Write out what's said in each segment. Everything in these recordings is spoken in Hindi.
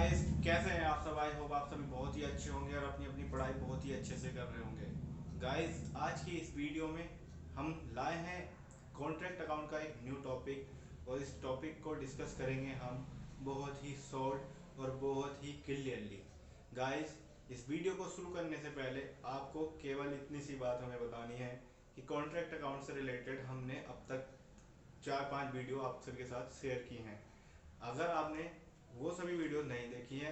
गाइस, कैसे हैं आप सब। आई होप आप सभी बहुत ही अच्छे होंगे और अपनी अपनी पढ़ाई बहुत ही अच्छे से कर रहे होंगे। गाइस, आज की इस वीडियो में हम लाए हैं कॉन्ट्रैक्ट अकाउंट का एक न्यू टॉपिक, और इस टॉपिक को डिस्कस करेंगे हम बहुत ही शॉर्ट और बहुत ही क्लियरली। गाइस, इस वीडियो को शुरू करने से पहले आपको केवल इतनी सी बात हमें बतानी है कि कॉन्ट्रैक्ट अकाउंट से रिलेटेड हमने अब तक 4-5 वीडियो आप सबके साथ शेयर की हैं। अगर आपने वो सभी वीडियो नहीं देखी हैं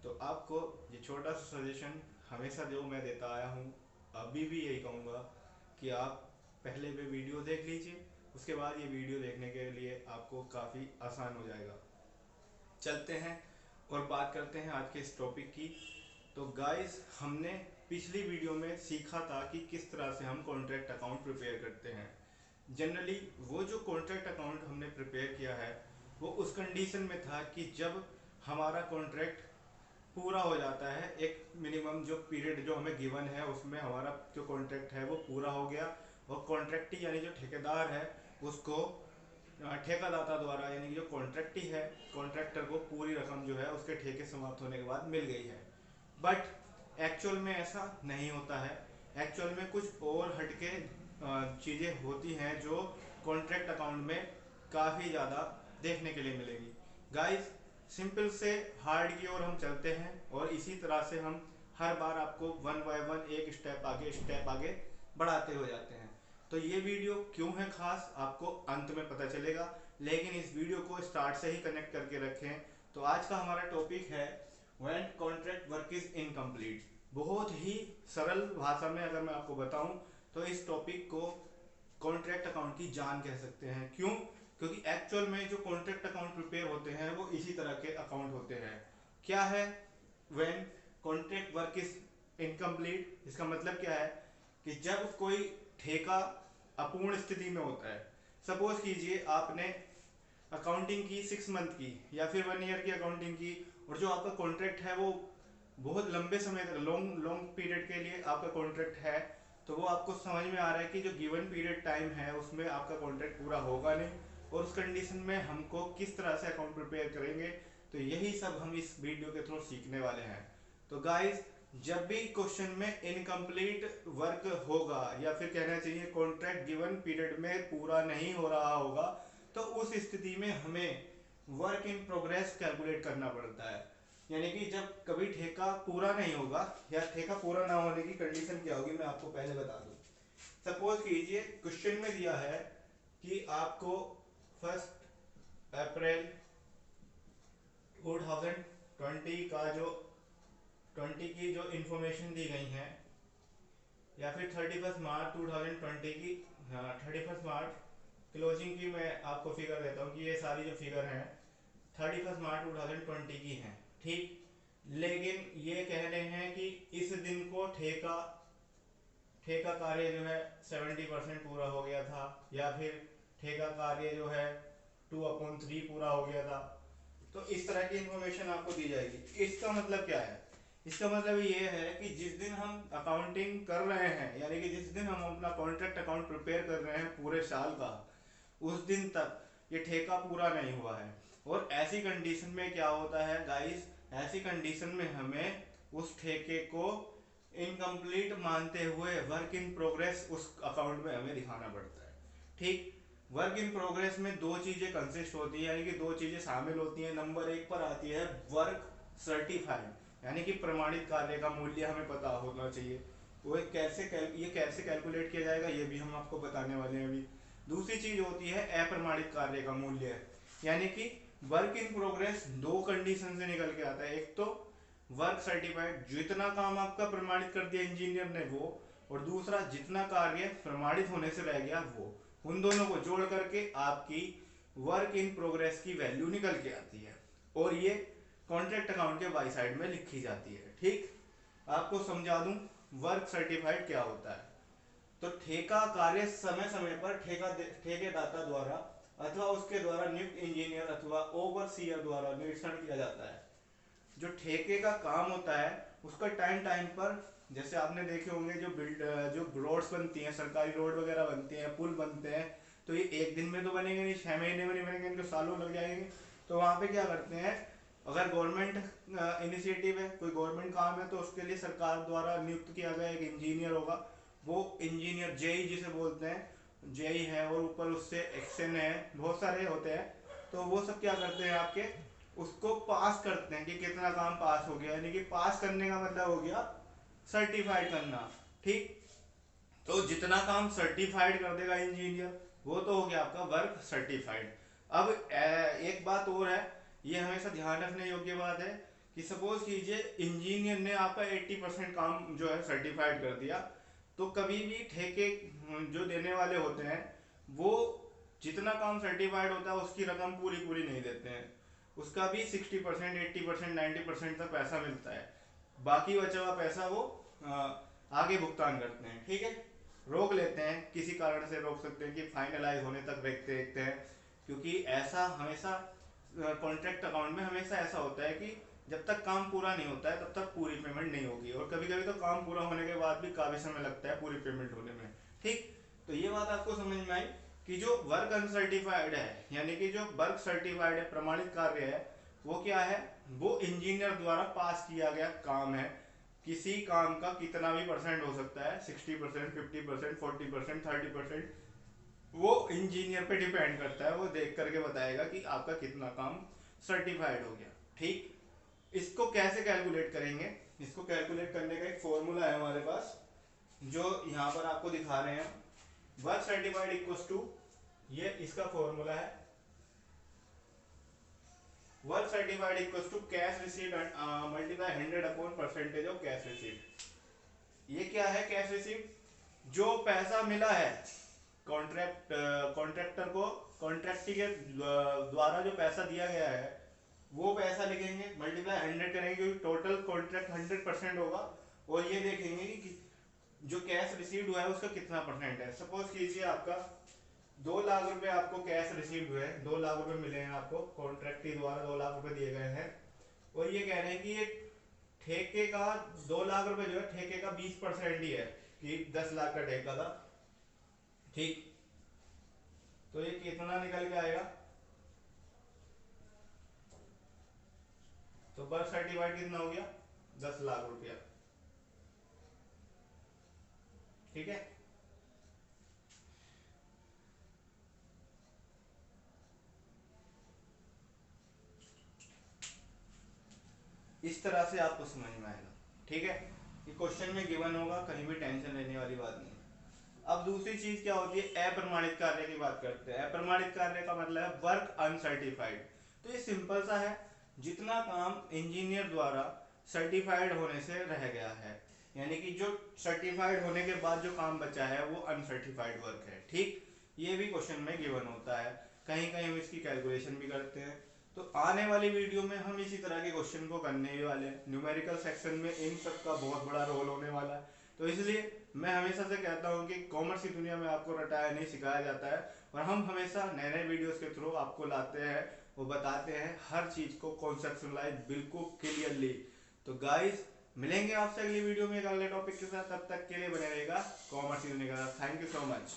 तो आपको ये छोटा सा सजेशन हमेशा जो मैं देता आया हूँ, अभी भी यही कहूँगा कि आप पहले वे वीडियो देख लीजिए। उसके बाद ये वीडियो देखने के लिए आपको काफ़ी आसान हो जाएगा। चलते हैं और बात करते हैं आज के इस टॉपिक की। तो गाइस, हमने पिछली वीडियो में सीखा था कि किस तरह से हम कॉन्ट्रैक्ट अकाउंट प्रिपेयर करते हैं। जनरली वो जो कॉन्ट्रैक्ट अकाउंट हमने प्रिपेयर किया है वो उस कंडीशन में था कि जब हमारा कॉन्ट्रैक्ट पूरा हो जाता है, एक मिनिमम जो पीरियड जो हमें गिवन है उसमें हमारा जो कॉन्ट्रैक्ट है वो पूरा हो गया, और कॉन्ट्रैक्टी यानी जो ठेकेदार है उसको ठेकादाता द्वारा यानी कि जो कॉन्ट्रैक्टी है कॉन्ट्रैक्टर को पूरी रकम जो है उसके ठेके समाप्त होने के बाद मिल गई है। बट एक्चुअल में ऐसा नहीं होता है। एक्चुअल में कुछ और हटके चीज़ें होती हैं जो कॉन्ट्रैक्ट अकाउंट में काफ़ी ज़्यादा देखने के लिए मिलेगी। गाइस, सिंपल से हार्ड की ओर हम चलते हैं और इसी तरह से हम हर बार आपको वन बाय वन एक स्टेप आगे बढ़ाते हो जाते हैं। तो ये वीडियो क्यों है खास, आपको अंत में पता चलेगा, लेकिन इस वीडियो को स्टार्ट से ही कनेक्ट करके रखें। तो आज का हमारा टॉपिक है when contract work is incomplete. बहुत ही सरल भाषा में अगर मैं आपको बताऊं तो इस टॉपिक को कॉन्ट्रैक्ट अकाउंट की जान कह सकते हैं। क्यों? क्योंकि एक्चुअल में जो कॉन्ट्रैक्ट अकाउंट प्रिपेयर होते हैं वो इसी तरह के अकाउंट होते हैं। क्या है when contract work is incomplete? इसका मतलब क्या है कि जब कोई ठेका अपूर्ण स्थिति में होता है। सपोज कीजिए आपने अकाउंटिंग की 6 मंथ की या फिर 1 ईयर की अकाउंटिंग की, और जो आपका कॉन्ट्रैक्ट है वो बहुत लंबे समय तक लॉन्ग लॉन्ग पीरियड के लिए आपका कॉन्ट्रैक्ट है। तो वो आपको समझ में आ रहा है कि जो गिवन पीरियड टाइम है उसमें आपका कॉन्ट्रैक्ट पूरा होगा नहीं, और उस कंडीशन में हमको किस तरह से अकाउंट प्रिपेयर करेंगे, तो यही सब हम इस वीडियो के थ्रू सीखने वाले हैं। तो गाइज, जब भी क्वेश्चन में इनकम्प्लीट वर्क होगा या फिर कहना चाहिए कॉन्ट्रैक्ट गिवन पीरियड में पूरा नहीं हो रहा होगा, तो उस स्थिति में हमें वर्क इन प्रोग्रेस कैलकुलेट करना पड़ता है। यानी कि जब कभी ठेका पूरा नहीं होगा या ठेका पूरा ना होने की कंडीशन क्या होगी मैं आपको पहले बता दूं। सपोज कीजिए क्वेश्चन में दिया है कि आपको 1 अप्रैल 2020 का जो 20 की जो इंफॉर्मेशन दी गई है, या फिर 31 मार्च 2020 की, 31 मार्च क्लोजिंग की मैं आपको फिगर देता हूँ कि ये सारी जो फिगर हैं 31 मार्च 2020 की हैं, ठीक। लेकिन ये कह रहे हैं कि इस दिन को ठेका ठेका कार्य जो है 70% पूरा हो गया था, या फिर ठेका कार्य जो है 2/3 पूरा हो गया था। तो इस तरह की इंफॉर्मेशन आपको दी जाएगी। इसका मतलब क्या है? इसका मतलब ये है कि जिस दिन हम अकाउंटिंग कर रहे हैं, यानी कि जिस दिन हम अपना कॉन्ट्रैक्ट अकाउंट प्रिपेयर कर रहे हैं पूरे साल का, उस दिन तक ये ठेका पूरा नहीं हुआ है। और ऐसी कंडीशन में क्या होता है गाइस, ऐसी कंडीशन में हमें उस ठेके को इनकम्प्लीट मानते हुए वर्क इन प्रोग्रेस उस अकाउंट में हमें दिखाना पड़ता है, ठीक। वर्क इन प्रोग्रेस में दो चीजें कंसिस्ट होती है, यानी कि दो चीजें शामिल होती हैं। नंबर 1 पर आती है वर्क सर्टिफाइड, यानी कि प्रमाणित कार्य का मूल्य हमें पता होना चाहिए। वो ये कैसे कैलकुलेट किया जाएगा ये भी हम आपको बताने वाले हैं अभी। दूसरी चीज होती है अप्रमाणित कार्य का मूल्य, यानी कि वर्क इन प्रोग्रेस दो कंडीशन से निकल के आता है। एक तो वर्क सर्टिफाइड, जितना काम आपका प्रमाणित कर दिया इंजीनियर ने वो, और दूसरा जितना कार्य प्रमाणित होने से रह गया वो। उन दोनों को जोड़ करके आपकी वर्क इन प्रोग्रेस की वैल्यू निकल के आती है, और ये कॉन्ट्रैक्ट अकाउंट के बाई साइड में लिखी जाती है, ठीक। आपको समझा दूं वर्क सर्टिफाइड क्या होता है। तो ठेका कार्य समय समय पर ठेकेदाता द्वारा अथवा उसके द्वारा नियुक्त इंजीनियर अथवा ओवरसीयर द्वारा निरीक्षण किया जाता है। जो ठेके का काम होता है उसका टाइम टाइम पर, जैसे आपने देखे होंगे जो रोड्स बनती हैं, सरकारी रोड वगैरह बनती हैं, पुल बनते हैं, तो ये एक दिन में तो बनेंगे नहीं, 6 महीने में नहीं बनेंगे, इनको सालों लग जाएंगे। तो वहां पे क्या करते हैं अगर गवर्नमेंट इनिशिएटिव है, कोई गवर्नमेंट काम है, तो उसके लिए सरकार द्वारा नियुक्त किया गया एक इंजीनियर होगा। वो इंजीनियर जेई जिसे बोलते हैं, जेई है, और ऊपर उससे एक्शन है, बहुत सारे होते हैं। तो वो सब क्या करते हैं, आपके उसको पास करते हैं कि कितना काम पास हो गया। यानी कि पास करने का मतलब हो गया सर्टिफाइड करना। ठीक, तो जितना काम सर्टिफाइड कर देगा इंजीनियर, वो तो हो गया आपका वर्क सर्टिफाइड। अब एक बात और है, ये हमेशा ध्यान रखने योग्य बात है कि सपोज कीजिए इंजीनियर ने आपका 80% काम जो है सर्टिफाइड कर दिया, तो कभी भी ठेके जो देने वाले होते हैं वो जितना काम सर्टिफाइड होता है उसकी रकम पूरी पूरी नहीं देते हैं। उसका भी 60%, 80%, 90% तक पैसा मिलता है। बाकी बचा हुआ पैसा वो आगे भुगतान करते हैं। ठीक है, रोक लेते हैं, किसी कारण से रोक सकते हैं कि फाइनलाइज होने तक देखते देखते हैं। क्योंकि ऐसा हमेशा कॉन्ट्रैक्ट अकाउंट में हमेशा ऐसा होता है कि जब तक काम पूरा नहीं होता है तब तक पूरी पेमेंट नहीं होगी, और कभी कभी तो काम पूरा होने के बाद भी काफी समय लगता है पूरी पेमेंट होने में। ठीक, तो ये बात आपको समझ में आई कि जो वर्क अनसर्टिफाइड है, यानी कि जो वर्क सर्टिफाइड है, प्रमाणित कार्य है, वो क्या है, वो इंजीनियर द्वारा पास किया गया काम है। किसी काम का कितना भी परसेंट हो सकता है, 60%, 50%, 40%, 30%, वो इंजीनियर पे डिपेंड करता है। वो देख करके बताएगा कि आपका कितना काम सर्टिफाइड हो गया। ठीक, इसको कैसे कैलकुलेट करेंगे, इसको कैलकुलेट करने का एक फॉर्मूला है हमारे पास, जो यहाँ पर आपको दिखा रहे हैं। वर्क सर्टिफाइड इक्वल्स टू, ये इसका फॉर्मूला है, work certified equals to cash received multiply 100 upon percentage of cash received. ये क्या है, कैश रिसीव्ड, जो पैसा मिला है कॉन्ट्रैक्टर को, कॉन्ट्रैक्टी के द्वारा जो पैसा दिया गया है, वो पैसा लिखेंगे, मल्टीप्लाई 100 करेंगे क्योंकि टोटल कॉन्ट्रैक्ट 100% होगा। और ये देखेंगे कि जो कैश रिसीव्ड हुआ है उसका कितना परसेंट है। सपोज कीजिए आपका 2 लाख रुपए आपको कैश रिसीव्ड हुए, 2 लाख रुपए मिले हैं आपको, कॉन्ट्रैक्टी द्वारा 2 लाख रुपए दिए गए हैं। और ये कह रहे हैं कि ये ठेके का 2 लाख रुपए जो है ठेके का 20% ही है, कि 10 लाख का ठेका था। ठीक, तो ये कितना निकल के आएगा, तो बर्थ सर्टिफाइड कितना हो गया, 10 लाख रुपया। ठीक है, इस तरह से आपको समझ में आएगा। ठीक है, ये क्वेश्चन में गिवन होगा, कहीं भी टेंशन लेने वाली बात नहीं है। अब दूसरी चीज क्या होती है, अप्रमाणित कार्य की बात करते हैं। अप्रमाणित कार्य का मतलब है वर्क अनसर्टिफाइड। तो ये सिंपल सा है, जितना काम इंजीनियर द्वारा सर्टिफाइड होने से रह गया है, यानी कि जो सर्टिफाइड होने के बाद जो काम बचा है वो अनसर्टिफाइड वर्क है। ठीक, ये भी क्वेश्चन में गिवन होता है, कहीं कहीं हम इसकी कैलकुलेशन भी करते हैं। तो आने वाली वीडियो में हम इसी तरह के क्वेश्चन को करने ही वाले हैं। न्यूमेरिकल सेक्शन में इन सब का बहुत बड़ा रोल होने वाला है। तो इसलिए मैं हमेशा से कहता हूँ कि कॉमर्स की दुनिया में आपको रटाया नहीं सिखाया जाता है, और हम हमेशा नए नए वीडियोस के थ्रू आपको लाते हैं, वो बताते हैं हर चीज को कॉन्सेप्शनलाइज बिल्कुल क्लियरली। तो गाइस, मिलेंगे आपसे अगली वीडियो में एक अगले टॉपिक के साथ, तब तक के लिए बने रहेगा कॉमर्स की दुनिया का। Thank you so much.